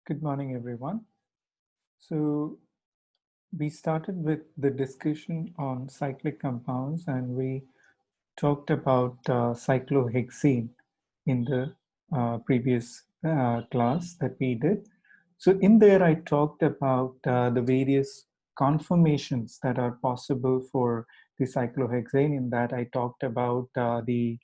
Good morning, everyone. So we started with the discussion on cyclic compounds, and we talked about cyclohexane in the previous class that we did. So in there, I talked about the various conformations that are possible for the cyclohexane. In that, I talked about the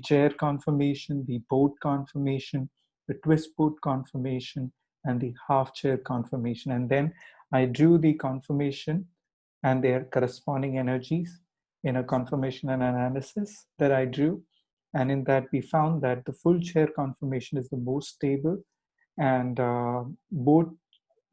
chair conformation, the boat conformation, the twist boat conformation, and the half chair conformation. And then I drew the conformation and their corresponding energies in a conformation and analysis that I drew. And in that, we found that the full chair conformation is the most stable, and boat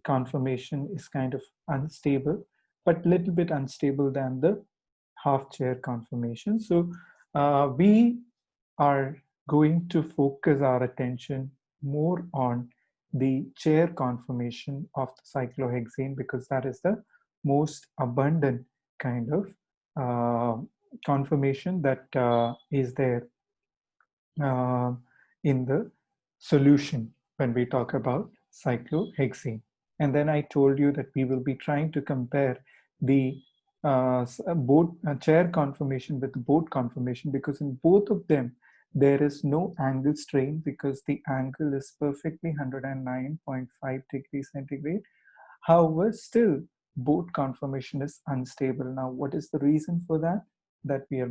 conformation is kind of unstable, but a little bit unstable than the half chair conformation. So we are going to focus our attention more on the chair conformation of the cyclohexane, because that is the most abundant kind of uh, conformation that is there uh, in the solution when we talk about cyclohexane. And then I told you that we will be trying to compare the boat chair conformation with the boat conformation, because in both of them there is no angle strain, because the angle is perfectly 109.5 degrees centigrade. However, still boat conformation is unstable. Now, what is the reason for that? That we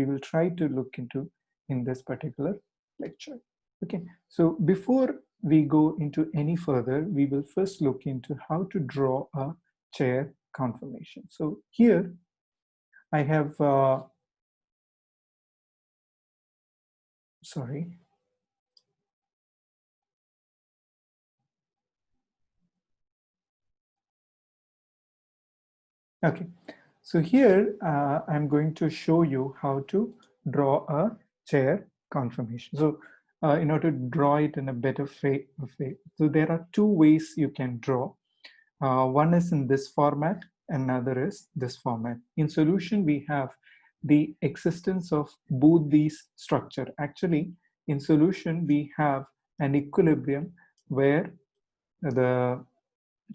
will try to look into in this particular lecture. Okay, so before we go into any further, we will first look into how to draw a chair conformation. So here I have, sorry. Okay, so here I'm going to show you how to draw a chair conformation. So in order to draw it in a better way, so there are two ways you can draw. One is in this format, another is this format. In solution, we have the existence of both these structure. Actually, in solution, we have an equilibrium where the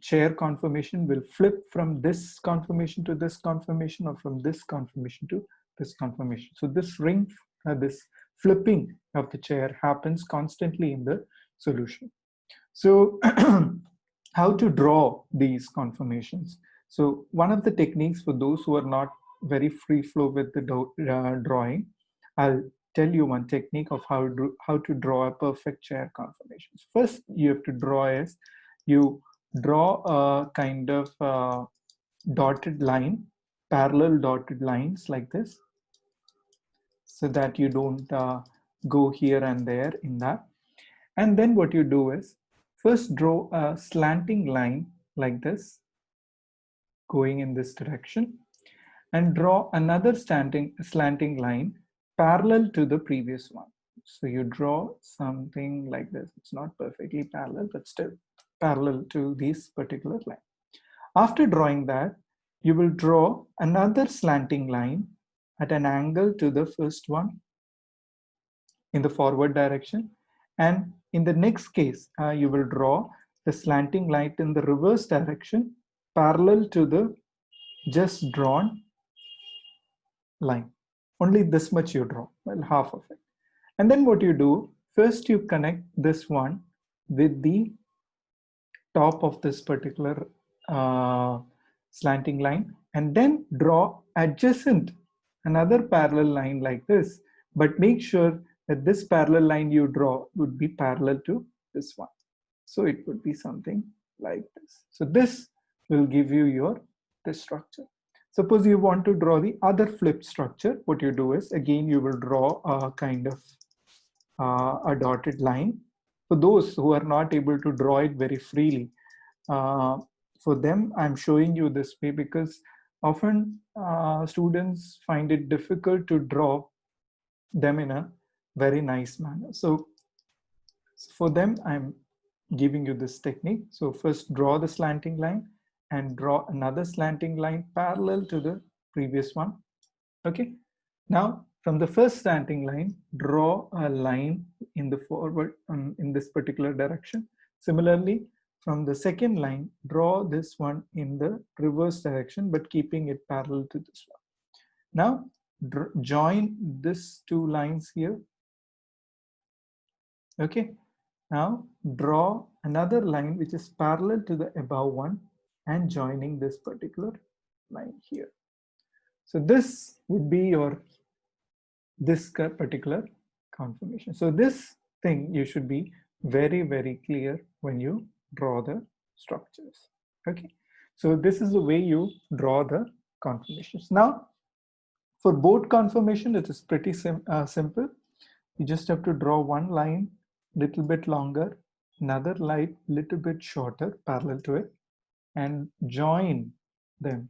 chair conformation will flip from this conformation to this conformation, or from this conformation to this conformation. So this flipping of the chair happens constantly in the solution. So how to draw these conformations? So one of the techniques for those who are not very free flow with the drawing, I'll tell you one technique of how to draw a perfect chair conformation. First, you have to draw is you draw a kind of dotted line, parallel dotted lines like this, so that you don't go here and there in that. And then what you do is first draw a slanting line like this, going in this direction, and draw another slanting line parallel to the previous one. So you draw something like this. It's not perfectly parallel, but still parallel to this particular line. After drawing that, you will draw another slanting line at an angle to the first one in the forward direction. And in the next case, you will draw the slanting line in the reverse direction parallel to the just drawn line. Only this much you draw, well, half of it. And then what you do, first you connect this one with the top of this particular slanting line, and then draw adjacent another parallel line like this, but make sure that this parallel line you draw would be parallel to this one. So it would be something like this. So this will give you this structure. Suppose you want to draw the other flip structure, what you do is, again, you will draw a kind of a dotted line. For those who are not able to draw it very freely, for them, I'm showing you this way, because often students find it difficult to draw them in a very nice manner. So for them, I'm giving you this technique. So first draw the slanting line and draw another slanting line parallel to the previous one. Okay. Now from the first slanting line, draw a line in the forward in this particular direction. Similarly, from the second line, draw this one in the reverse direction, but keeping it parallel to this one. Now, join these two lines here. Okay. Now, draw another line which is parallel to the above one and joining this particular line here. So this would be your this particular conformation. So this thing you should be very, very clear when you draw the structures. Okay. So this is the way you draw the conformations. Now, for board conformation, it is pretty simple. You just have to draw one line little bit longer, another line little bit shorter parallel to it, and join them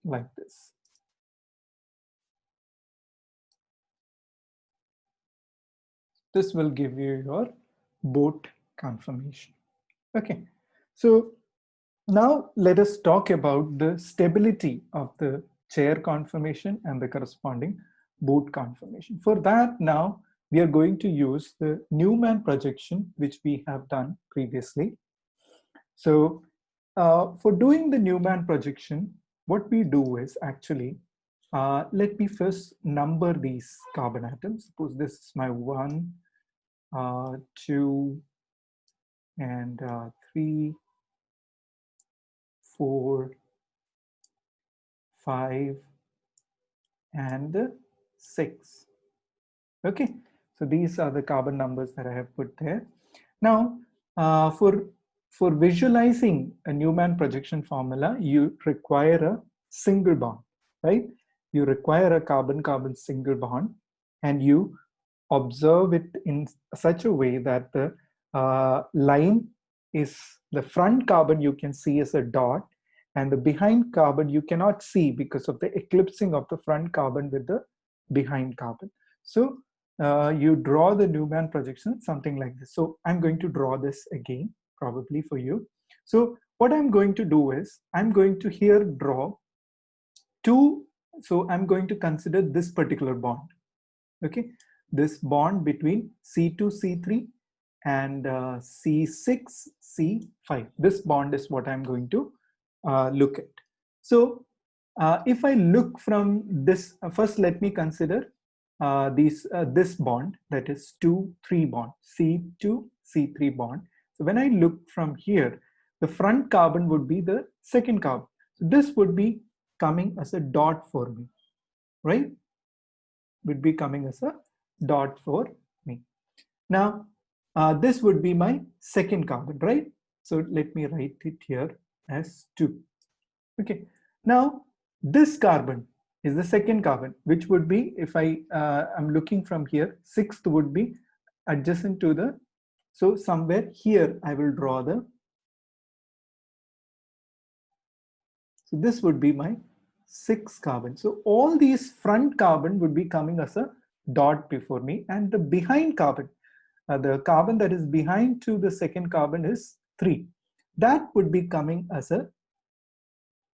like this. This will give you your boat conformation. Okay, so now let us talk about the stability of the chair conformation and the corresponding boat conformation. For that, now we are going to use the Newman projection, which we have done previously. So for doing the Newman projection, what we do is actually, let me first number these carbon atoms. Suppose this is my 1, 2, and 3, 4, 5, and 6. Okay, so these are the carbon numbers that I have put there. Now, for visualizing a Newman projection formula, you require a single bond, right? You require a carbon-carbon single bond, and you observe it in such a way that the line is the front carbon you can see as a dot, and the behind carbon you cannot see because of the eclipsing of the front carbon with the behind carbon. So you draw the Newman projection something like this. So I'm going to draw this again probably for you. So what I'm going to do is I'm going to here draw two. So I'm going to consider this particular bond. Okay, this bond between C2, C3 and C6, C5. This bond is what I'm going to look at. So if I look from this, first let me consider this bond, that is 2,3 bond, C2, C3 bond. So when I look from here, the front carbon would be the second carbon. So this would be coming as a dot for me, right? Would be coming as a dot for me. Now, this would be my second carbon, right? So let me write it here as 2. Okay. Now, this carbon is the second carbon, which would be, if I'm looking from here, 6th would be adjacent to the, so somewhere here I will draw the, so this would be my 6th carbon. So all these front carbon would be coming as a dot before me, and the behind carbon, the carbon that is behind to the second carbon is 3. That would be coming as a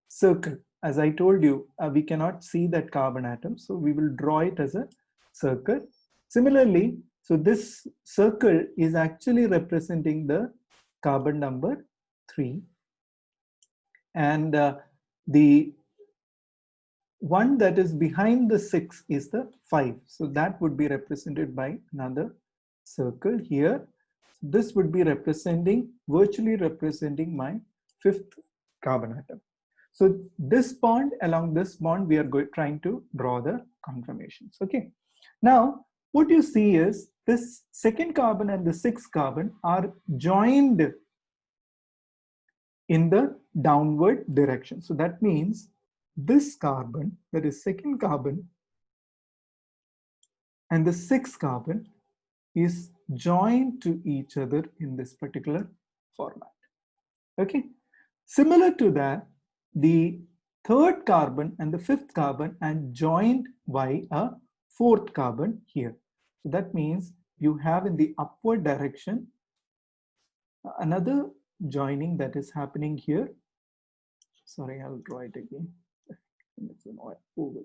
circle. As I told you, we cannot see that carbon atom, so we will draw it as a circle. Similarly, so this circle is actually representing the carbon number 3, and the one that is behind the 6 is the 5. So that would be represented by another circle here. This would be representing, virtually representing my 5th carbon atom. So this bond along this bond, we are trying to draw the conformations. Okay. Now, what you see is this second carbon and the 6th carbon are joined in the downward direction. So that means this carbon, that is second carbon, and the 6th carbon is joined to each other in this particular format. Okay. Similar to that, the 3rd carbon and the 5th carbon are joined by a 4th carbon here. So that means you have in the upward direction another joining that is happening here. Sorry, I'll draw it again. It's an oval.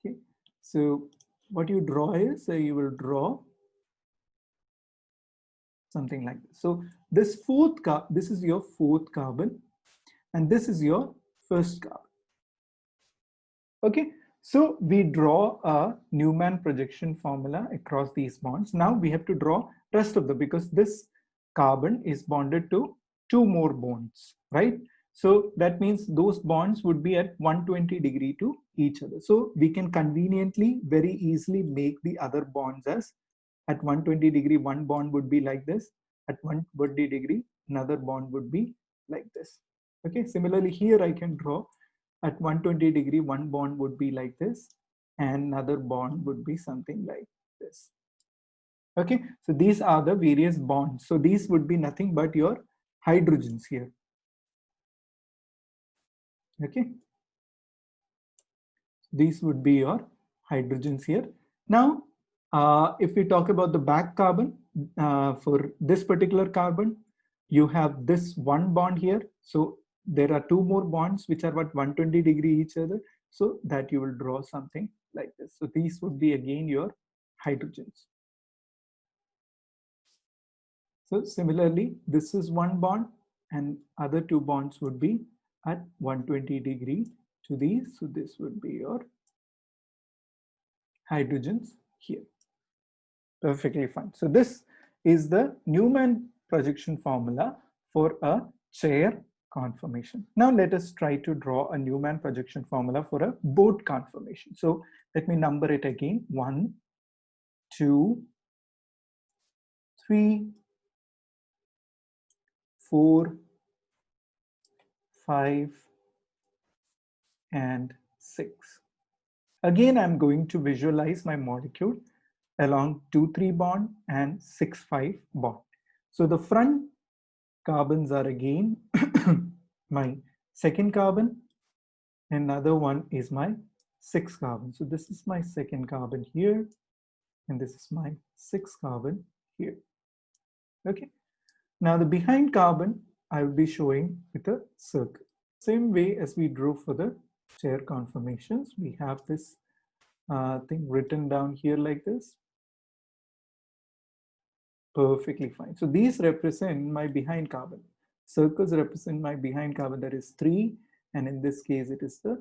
Okay, so what you draw is you will draw something like this. So this this is your fourth carbon, and this is your first carbon. Okay, so we draw a Newman projection formula across these bonds. Now we have to draw rest of them, because this carbon is bonded to two more bonds, right? So that means those bonds would be at 120 degree to each other. So we can conveniently, very easily make the other bonds as at 120 degree, one bond would be like this. At 120 degree, another bond would be like this. Okay, similarly here I can draw at 120 degree, one bond would be like this, and another bond would be something like this. Okay, so these are the various bonds. So these would be nothing but your hydrogens here. Okay, these would be your hydrogens here. Now, if we talk about the back carbon, for this particular carbon, you have this one bond here. So there are two more bonds which are at 120 degree each other. So that you will draw something like this. So these would be again your hydrogens. So similarly, this is one bond and other two bonds would be at 120 degree to these. So this would be your hydrogens here. Perfectly fine. So this is the Newman projection formula for a chair conformation. Now let us try to draw a Newman projection formula for a boat conformation. So let me number it again. 1, 2, 3, 4, 5, and 6. Again, I'm going to visualize my molecule along 2,3 bond and 6,5 bond. So the front carbons are again my second carbon, another one is my sixth carbon. So this is my second carbon here, and this is my sixth carbon here. Okay, now the behind carbon I will be showing with a circle. Same way as we drew for the chair conformations, we have this thing written down here like this. Perfectly fine. So these represent my behind carbon. Circles represent my behind carbon, that is 3, and in this case it is the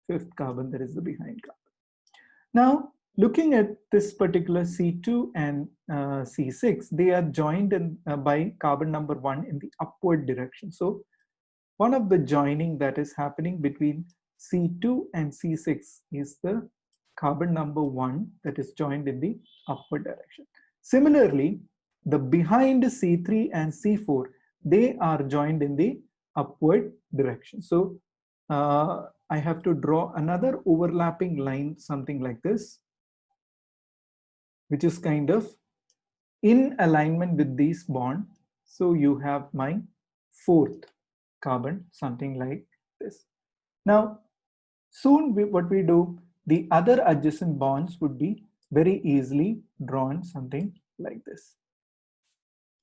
fifth carbon, that is the behind carbon. Now looking at this particular C2 and C6, they are joined in, by carbon number 1 in the upward direction. So one of the joining that is happening between C2 and C6 is the carbon number 1 that is joined in the upward direction. Similarly, the behind C3 and C4, they are joined in the upward direction. So I have to draw another overlapping line, something like this, which is kind of in alignment with these bond. So you have my fourth carbon, something like this. Now, soon what we do, the other adjacent bonds would be very easily drawn, something like this.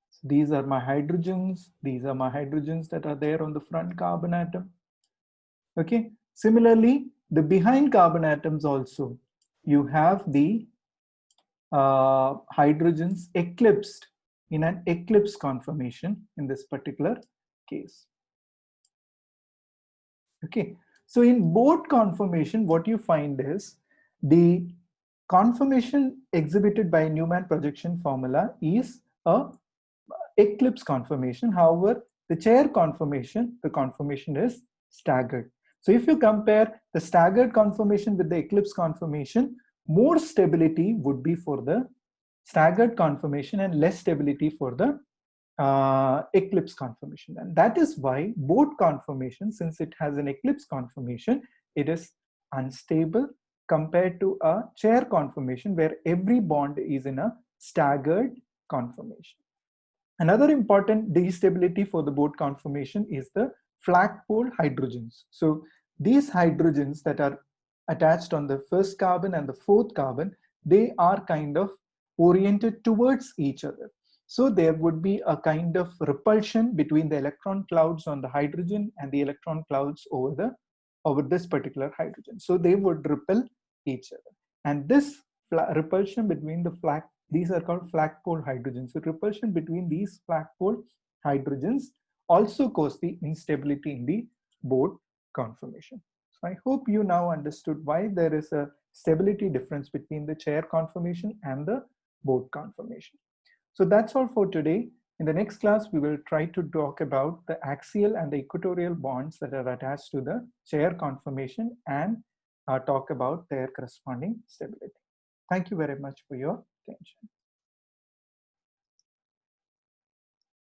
So these are my hydrogens. These are my hydrogens that are there on the front carbon atom. Okay. Similarly, the behind carbon atoms also, you have the hydrogens eclipsed in an eclipse conformation in this particular case. Okay, so in boat conformation, what you find is the conformation exhibited by Newman projection formula is a eclipse conformation. However, the chair conformation, the conformation is staggered. So if you compare the staggered conformation with the eclipse conformation, more stability would be for the staggered conformation and less stability for the eclipse conformation. And that is why boat conformation, since it has an eclipse conformation, it is unstable compared to a chair conformation where every bond is in a staggered conformation. Another important destability for the boat conformation is the flat pole hydrogens. So these hydrogens that are attached on the first carbon and the fourth carbon, they are kind of oriented towards each other. So there would be a kind of repulsion between the electron clouds on the hydrogen and the electron clouds over this particular hydrogen. So they would repel each other. And this repulsion between the These are called flagpole hydrogens. So repulsion between these flagpole hydrogens also cause the instability in the boat conformation. So I hope you now understood why there is a stability difference between the chair conformation and the boat conformation. So that's all for today. In the next class, we will try to talk about the axial and the equatorial bonds that are attached to the chair conformation and talk about their corresponding stability. Thank you very much for your attention.